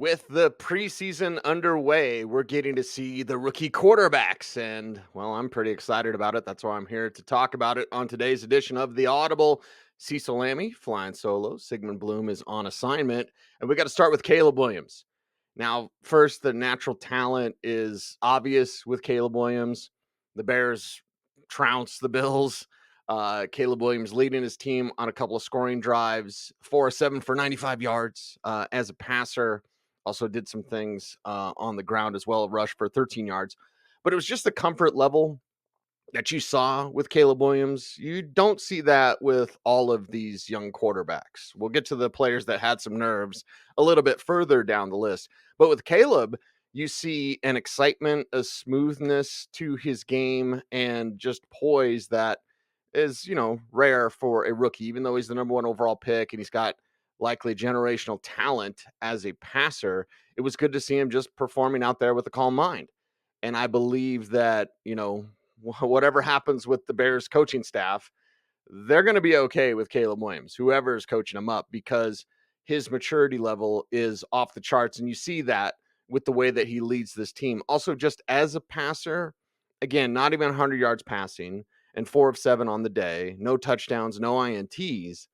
With the preseason underway, we're getting to see the rookie quarterbacks, and well, I'm pretty excited about it. That's why I'm here to talk about it on today's edition of The Audible. Cecil Lammey flying solo. Sigmund Bloom is on assignment, and we got to start with Caleb Williams. Now, first, the natural talent is obvious with Caleb Williams. The Bears trounce the Bills. Caleb Williams leading his team on a couple of scoring drives, 4 of 7 for 95 yards as a passer. Also did some things on the ground as well, rush for 13 yards. But it was just the comfort level that you saw with Caleb Williams. You don't see that with all of these young quarterbacks. We'll get to the players that had some nerves a little bit further down the list. But with Caleb, you see an excitement, a smoothness to his game, and just poise that is, rare for a rookie, even though he's the number one overall pick and he's got likely generational talent as a passer. It was good to see him just performing out there with a calm mind. And I believe that, whatever happens with the Bears coaching staff, they're going to be okay with Caleb Williams, whoever is coaching him up, because his maturity level is off the charts. And you see that with the way that he leads this team. Also, just as a passer, again, not even 100 yards passing and 4 of 7 on the day, no touchdowns, no INTs,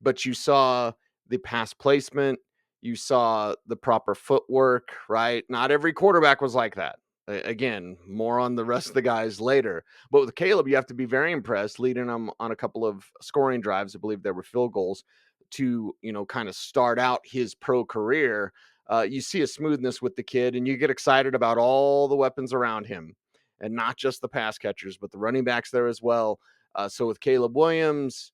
but you saw the pass placement, you saw the proper footwork, right? Not every quarterback was like that. Again, more on the rest of the guys later. But with Caleb, you have to be very impressed, leading him on a couple of scoring drives. I believe there were field goals to, kind of start out his pro career. You see a smoothness with the kid, and you get excited about all the weapons around him, and not just the pass catchers, but the running backs there as well. So with Caleb Williams,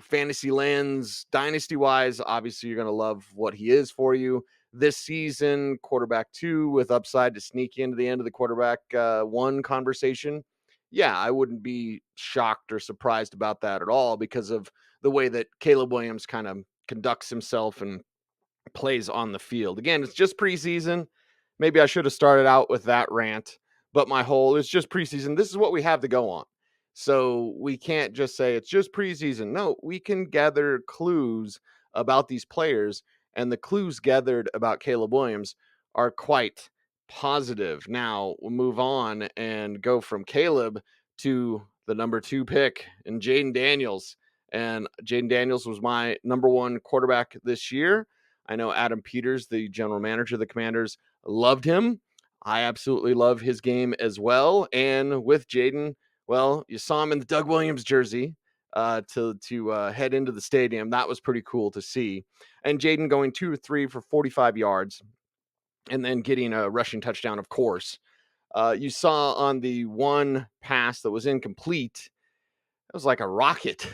fantasy lands, dynasty wise, obviously you're going to love what he is for you this season. Quarterback 2 with upside to sneak into the end of the quarterback 1 conversation. Yeah, I wouldn't be shocked or surprised about that at all, because of the way that Caleb Williams kind of conducts himself and plays on the field. Again, it's just preseason. Maybe I should have started out with that rant, but my whole is just preseason. This is what we have to go on. So we can't just say it's just preseason. No, we can gather clues about these players, and the clues gathered about Caleb Williams are quite positive. Now we'll move on and go from Caleb to the number 2 pick and Jayden Daniels. And Jayden Daniels was my number 1 quarterback this year. I know Adam Peters, the general manager of the Commanders, loved him. I absolutely love his game as well. And with Jayden, well, you saw him in the Doug Williams jersey to head into the stadium. That was pretty cool to see. And Jayden going 2 or 3 for 45 yards and then getting a rushing touchdown, of course. You saw on the one pass that was incomplete, it was like a rocket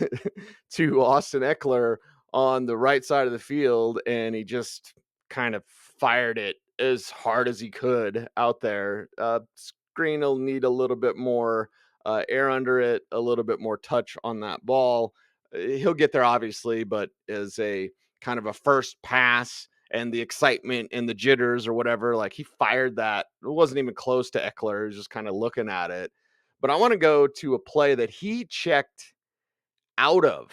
to Austin Eckler on the right side of the field, and he just kind of fired it as hard as he could out there. Screen will need a little bit more air under it, a little bit more touch on that ball. He'll get there, obviously, but as a kind of a first pass and the excitement and the jitters or whatever, like, he fired that. It wasn't even close to Eckler. He was just kind of looking at it. But I want to go to a play that he checked out of,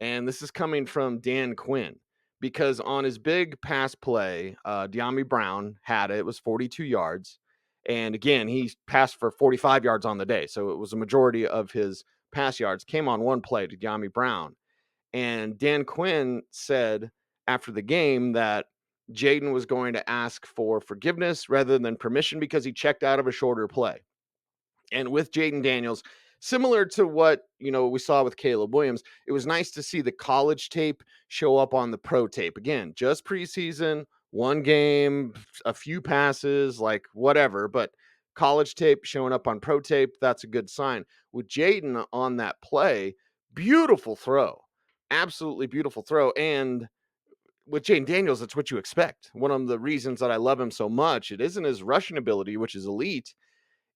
and this is coming from Dan Quinn, because on his big pass play, De'Ami Brown had it. It was 42 yards. And again, he passed for 45 yards on the day. So it was a majority of his pass yards came on one play to De'Ami Brown. And Dan Quinn said after the game that Jayden was going to ask for forgiveness rather than permission because he checked out of a shorter play. And with Jayden Daniels, similar to what we saw with Caleb Williams, it was nice to see the college tape show up on the pro tape. Again, just preseason, one game, a few passes, like whatever, but college tape showing up on pro tape, that's a good sign. With Jayden on that play, beautiful throw. Absolutely beautiful throw. And with Jayden Daniels, that's what you expect. One of the reasons that I love him so much, it isn't his rushing ability, which is elite.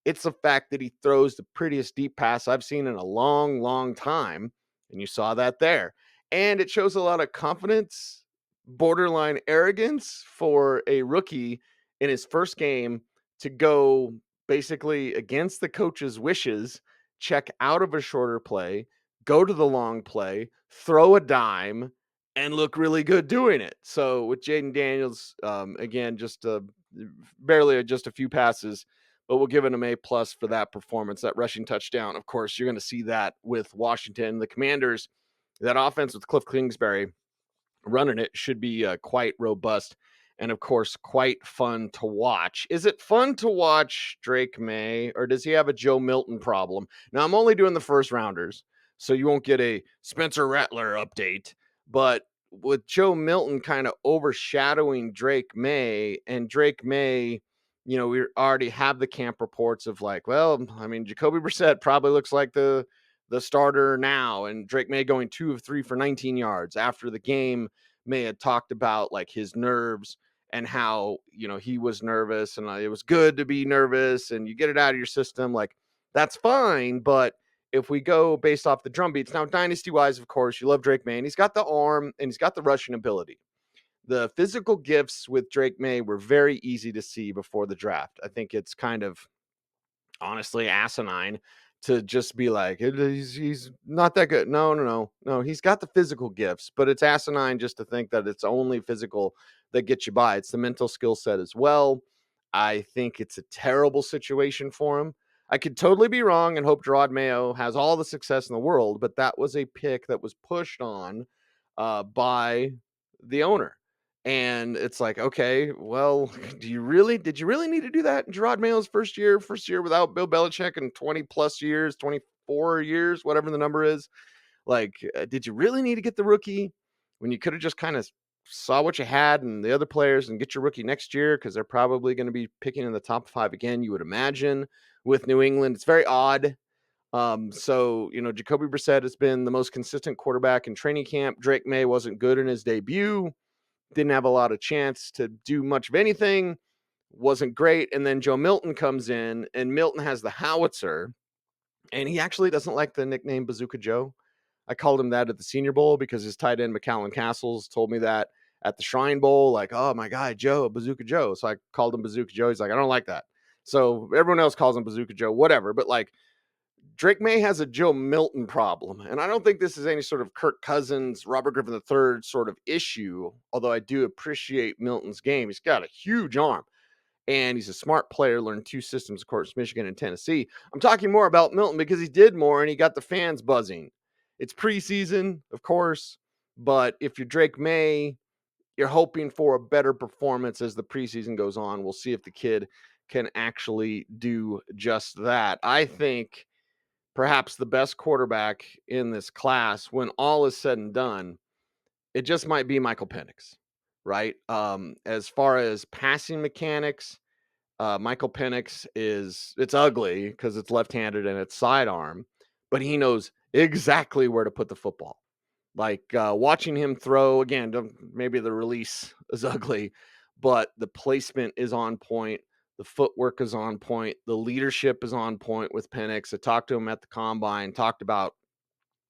It's the fact that he throws the prettiest deep pass I've seen in a long, long time. And you saw that there. And it shows a lot of confidence, borderline arrogance for a rookie in his first game to go basically against the coach's wishes, check out of a shorter play, go to the long play, throw a dime, and look really good doing it. So with Jayden Daniels, again, just barely just a few passes, but we'll give it an A+ for that performance, that rushing touchdown. Of course, you're going to see that with Washington, the Commanders, that offense with Cliff Kingsbury running it should be quite robust and of course quite fun to watch. Is it fun to watch Drake Maye, or does he have a Joe Milton problem? Now I'm only doing the first rounders, so you won't get a Spencer Rattler update, but with Joe Milton kind of overshadowing Drake Maye, and Drake Maye, we already have the camp reports of like, well, I mean, Jacoby Brissett probably looks like the starter now, and Drake Maye going 2 of 3 for 19 yards. After the game, May had talked about like his nerves and how, he was nervous, and it was good to be nervous and you get it out of your system. Like, that's fine. But if we go based off the drum beats, now dynasty wise, of course, you love Drake Maye, and he's got the arm and he's got the rushing ability. The physical gifts with Drake Maye were very easy to see before the draft. I think it's kind of honestly asinine to just be like, he's not that good. No. He's got the physical gifts, but it's asinine just to think that it's only physical that gets you by. It's the mental skill set as well. I think it's a terrible situation for him. I could totally be wrong and hope Gerard Mayo has all the success in the world, but that was a pick that was pushed on by the owner. And it's like, okay, well, did you really need to do that in Gerard Mayo's first year without Bill Belichick in 20 plus years, 24 years, whatever the number is? Like, did you really need to get the rookie when you could have just kind of saw what you had and the other players and get your rookie next year? Because they're probably going to be picking in the top 5 again, you would imagine, with New England. It's very odd. So, Jacoby Brissett has been the most consistent quarterback in training camp. Drake Maye wasn't good in his debut, didn't have a lot of chance to do much of anything, wasn't great. And then Joe Milton comes in, and Milton has the howitzer, and he actually doesn't like the nickname Bazooka Joe. I called him that at the Senior Bowl because his tight end McCallan Castles told me that at the Shrine Bowl, like, oh my God, Joe, Bazooka Joe. So I called him Bazooka Joe. He's like, I don't like that. So everyone else calls him Bazooka Joe, whatever. But like, Drake Maye has a Joe Milton problem, and I don't think this is any sort of Kirk Cousins, Robert Griffin III sort of issue, although I do appreciate Milton's game. He's got a huge arm, and he's a smart player, learned 2 systems, of course, Michigan and Tennessee. I'm talking more about Milton because he did more, and he got the fans buzzing. It's preseason, of course, but if you're Drake Maye, you're hoping for a better performance as the preseason goes on. We'll see if the kid can actually do just that. I think perhaps the best quarterback in this class, when all is said and done, it just might be Michael Penix, right? As far as passing mechanics, Michael Penix it's ugly because it's left-handed and it's sidearm, but he knows exactly where to put the football. Like watching him throw again, maybe the release is ugly, but the placement is on point. The footwork is on point. The leadership is on point with Penix. I talked to him at the combine, talked about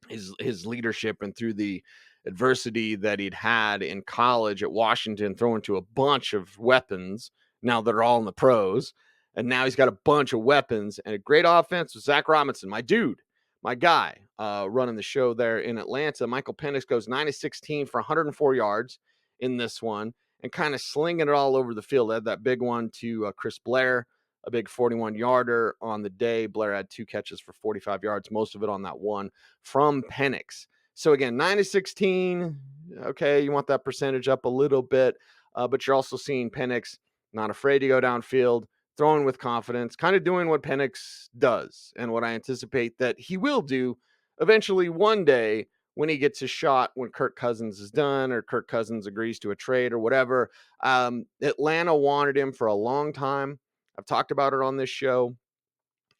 his leadership and through the adversity that he'd had in college at Washington, throwing to a bunch of weapons now that are all in the pros. And now he's got a bunch of weapons and a great offense with Zach Robinson, my dude, my guy, running the show there in Atlanta. Michael Penix goes 9 of 16 for 104 yards in this one and kind of slinging it all over the field. They had that big one to Chris Blair, a big 41-yarder on the day. Blair had 2 catches for 45 yards, most of it on that one from Penix. So again, 9 of 16. Okay, you want that percentage up a little bit, but you're also seeing Penix not afraid to go downfield, throwing with confidence, kind of doing what Penix does and what I anticipate that he will do eventually one day when he gets his shot, when Kirk Cousins is done or Kirk Cousins agrees to a trade or whatever. Atlanta wanted him for a long time. I've talked about it on this show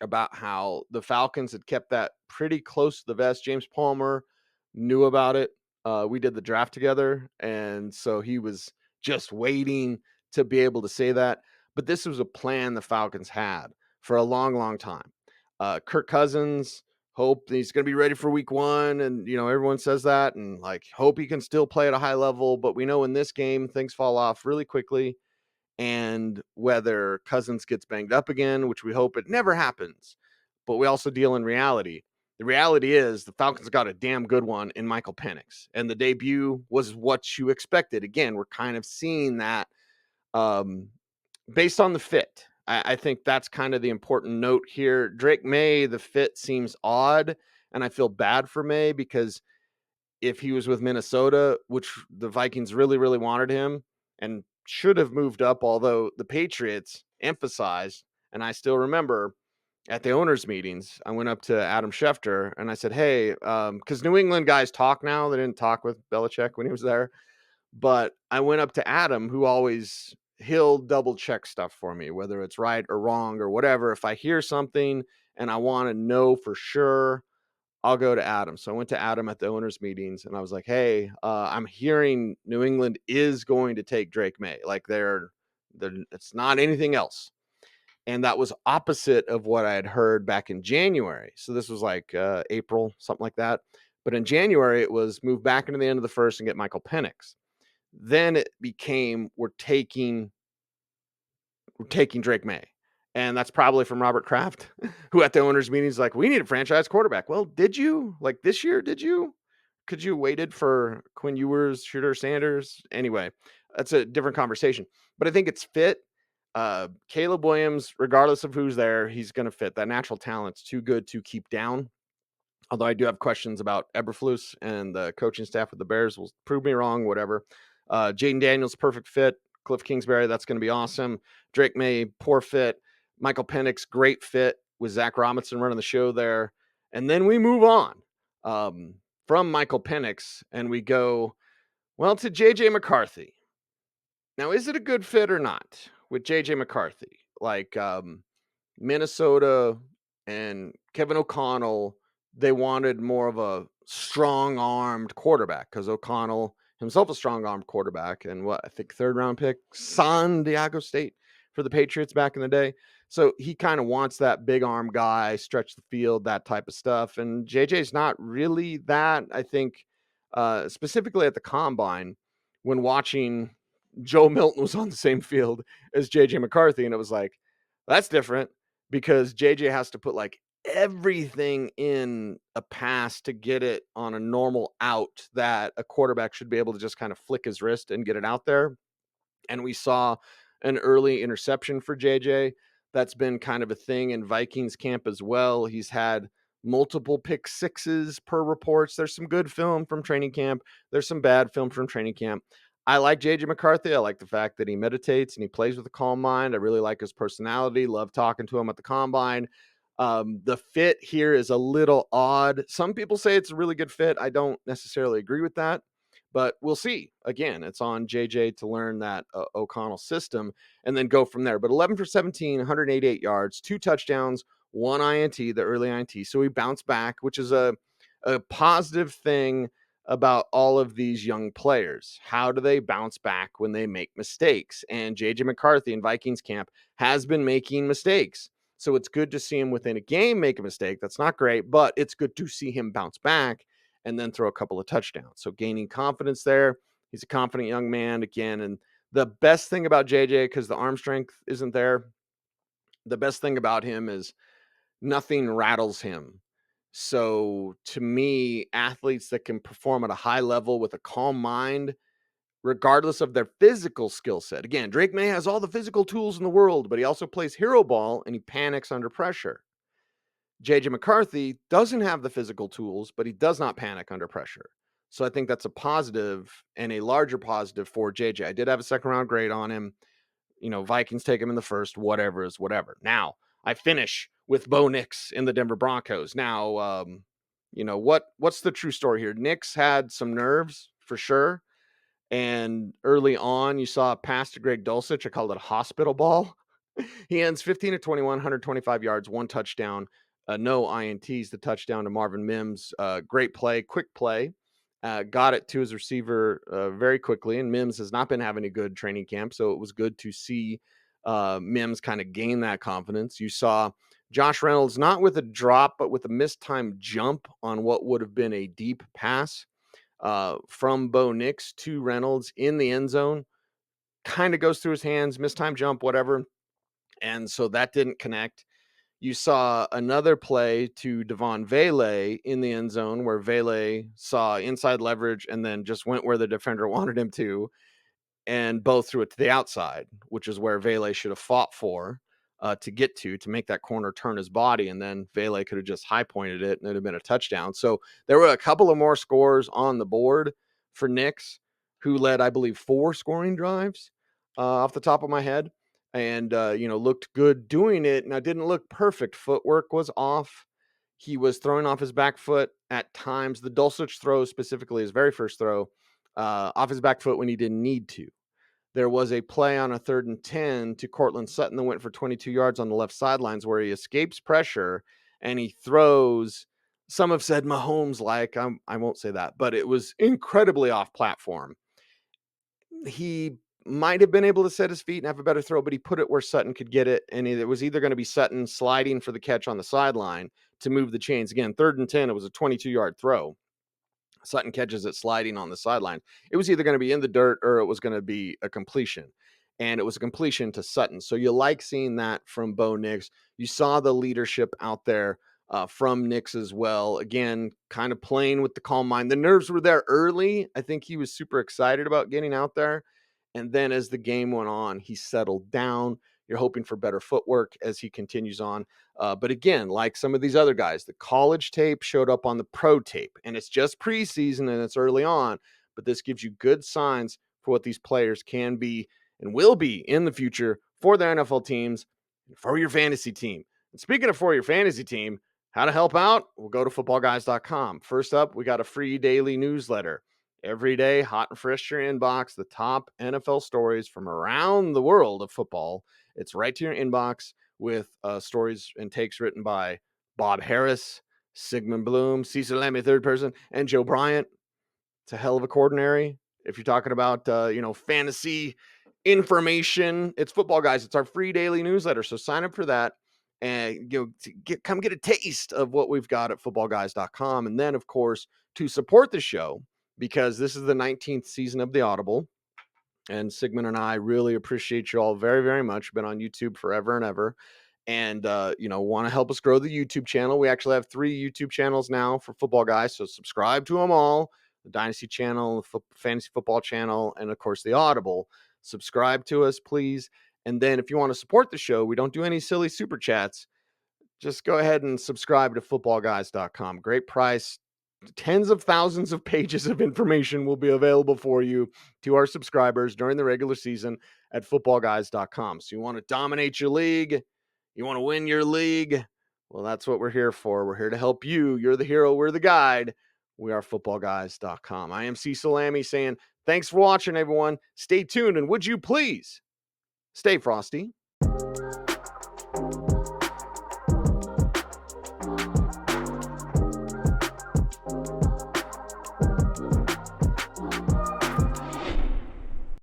about how the Falcons had kept that pretty close to the vest. James Palmer knew about it. We did the draft together, and so he was just waiting to be able to say that. But this was a plan the Falcons had for a long, long time. Kirk Cousins, hope he's going to be ready for week 1, and everyone says that, and like hope he can still play at a high level. But we know in this game things fall off really quickly. And whether Cousins gets banged up again, which we hope it never happens, but we also deal in reality. The reality is the Falcons got a damn good one in Michael Penix, and the debut was what you expected. Again, we're kind of seeing that um, based on the fit. I think that's kind of the important note here. Drake Maye, the fit seems odd, and I feel bad for Maye because if he was with Minnesota, which the Vikings really, really wanted him and should have moved up, although the Patriots emphasized, and I still remember at the owners' meetings, I went up to Adam Schefter and I said, hey, because New England guys talk now. They didn't talk with Belichick when he was there. But I went up to Adam, who always he'll double check stuff for me, whether it's right or wrong or whatever. If I hear something and I want to know for sure, I'll go to Adam. So I went to Adam at the owners' meetings and I was like, hey, I'm hearing New England is going to take Drake Maye. Like they're it's not anything else. And that was opposite of what I had heard back in January. So this was like April, something like that. But in January, it was move back into the end of the first and get Michael Penix. Then it became we're taking Drake Maye. And that's probably from Robert Kraft, who at the owners' meeting is like, we need a franchise quarterback. Well, did you? Like this year, did you? Could you waited for Quinn Ewers, Shooter Sanders? Anyway, that's a different conversation. But I think it's fit. Caleb Williams, regardless of who's there, he's going to fit. That natural talent's too good to keep down. Although I do have questions about Eberflus and the coaching staff of the Bears. Will prove me wrong, whatever. Jayden Daniels, perfect fit. Cliff Kingsbury, that's going to be awesome. Drake Maye, poor fit. Michael Penix, great fit with Zach Robinson running the show there. And then we move on from Michael Penix and we go, well, to J.J. McCarthy. Now, is it a good fit or not with J.J. McCarthy? Like Minnesota and Kevin O'Connell, they wanted more of a strong-armed quarterback because O'Connell himself a strong-armed quarterback and what I think third-round pick, San Diego State for the Patriots back in the day. So he kind of wants that big arm guy, stretch the field, that type of stuff. And JJ's not really that. I think specifically at the combine when watching Joe Milton was on the same field as JJ McCarthy, and it was like, that's different because JJ has to put like everything in a pass to get it on a normal out that a quarterback should be able to just kind of flick his wrist and get it out there. And we saw an early interception for JJ. That's been kind of a thing in Vikings camp as well. He's had multiple pick sixes per reports. There's some good film from training camp. There's some bad film from training camp. I like JJ McCarthy. I like the fact that he meditates and he plays with a calm mind. I really like his personality. Love talking to him at the combine. The fit here is a little odd. Some people say it's a really good fit. I don't necessarily agree with that, but we'll see. Again, it's on JJ to learn that O'Connell system and then go from there. But 11 for 17, 188 yards, 2 touchdowns, 1 INT, the early INT. So he bounced back, which is a positive thing about all of these young players. How do they bounce back when they make mistakes? And JJ McCarthy in Vikings camp has been making mistakes. So it's good to see him within a game make a mistake. That's not great, but it's good to see him bounce back and then throw a couple of touchdowns. So gaining confidence there. He's a confident young man again. And the best thing about JJ, because the arm strength isn't there, the best thing about him is nothing rattles him. So to me, athletes that can perform at a high level with a calm mind, regardless of their physical skill set. Again, Drake Maye has all the physical tools in the world, but he also plays hero ball and he panics under pressure. JJ McCarthy doesn't have the physical tools, but he does not panic under pressure. So I think that's a positive and a larger positive for JJ. I did have a second round grade on him. Vikings take him in the first, whatever is whatever. Now I finish with Bo Nix in the Denver Broncos. Now, what's the true story here? Nix had some nerves for sure. And early on, you saw a pass to Greg Dulcich. I called it a hospital ball. He ends 15 to 21, 125 yards, 1 touchdown, no INTs. The touchdown to Marvin Mims. Great play, quick play. Got it to his receiver very quickly. And Mims has not been having a good training camp. So it was good to see Mims kind of gain that confidence. You saw Josh Reynolds not with a drop, but with a mistimed jump on what would have been a deep pass from Bo Nix to Reynolds in the end zone. Kind of goes through his hands, mistimed jump, whatever. And so that didn't connect. You saw another play to Devon Vele in the end zone where Vele saw inside leverage and then just went where the defender wanted him to, and both threw it to the outside, which is where Vele should have fought for to get to make that corner turn his body. And then Vele could have just high pointed it and it'd have been a touchdown. So there were a couple of more scores on the board for Nix, who led, I believe, 4 scoring drives off the top of my head. And, looked good doing it. Now, didn't look perfect. Footwork was off. He was throwing off his back foot at times. The Dulcich throw, specifically his very first throw, off his back foot when he didn't need to. There was a play on a 3rd and 10 to Cortland Sutton that went for 22 yards on the left sidelines where he escapes pressure and he throws. Some have said Mahomes-like. I won't say that, but it was incredibly off platform. He might have been able to set his feet and have a better throw, but he put it where Sutton could get it, and it was either going to be Sutton sliding for the catch on the sideline to move the chains. Again, 3rd and 10, it was a 22-yard throw. Sutton catches it sliding on the sideline. It was either going to be in the dirt or it was going to be a completion. And it was a completion to Sutton. So you like seeing that from Bo Nix. You saw the leadership out there from Nix as well. Again, kind of playing with the calm mind. The nerves were there early. I think he was super excited about getting out there. And then as the game went on, he settled down. You're hoping for better footwork as he continues on. But again, like some of these other guys, the college tape showed up on the pro tape, and it's just preseason and it's early on. But this gives you good signs for what these players can be and will be in the future for their NFL teams and for your fantasy team. And speaking of for your fantasy team, how to help out? We'll go to footballguys.com. First up, we got a free daily newsletter. Every day, hot and fresh to your inbox, the top NFL stories from around the world of football. It's right to your inbox with stories and takes written by Bob Harris, Sigmund Bloom, Cecil Lammey, third person, and Joe Bryant. It's a hell of a coordinary. If you're talking about, fantasy information, it's Football Guys. It's our free daily newsletter. So sign up for that and come get a taste of what we've got at footballguys.com. And then, of course, to support the show, because this is the 19th season of the Audible. And Sigmund and I really appreciate you all very, very much. Been on YouTube forever and ever. And, want to help us grow the YouTube channel. We actually have 3 YouTube channels now for Football Guys. So subscribe to them all. The Dynasty channel, the Fantasy Football channel, and, of course, the Audible. Subscribe to us, please. And then if you want to support the show, we don't do any silly super chats. Just go ahead and subscribe to footballguys.com. Great price. Tens of thousands of pages of information will be available for you to our subscribers during the regular season at footballguys.com. So you want to dominate your league? You want to win your league? Well, that's what we're here for. We're here to help you. You're the hero. We're the guide. We are footballguys.com. I am Cecil Lammey saying thanks for watching, everyone. Stay tuned, and would you please stay frosty?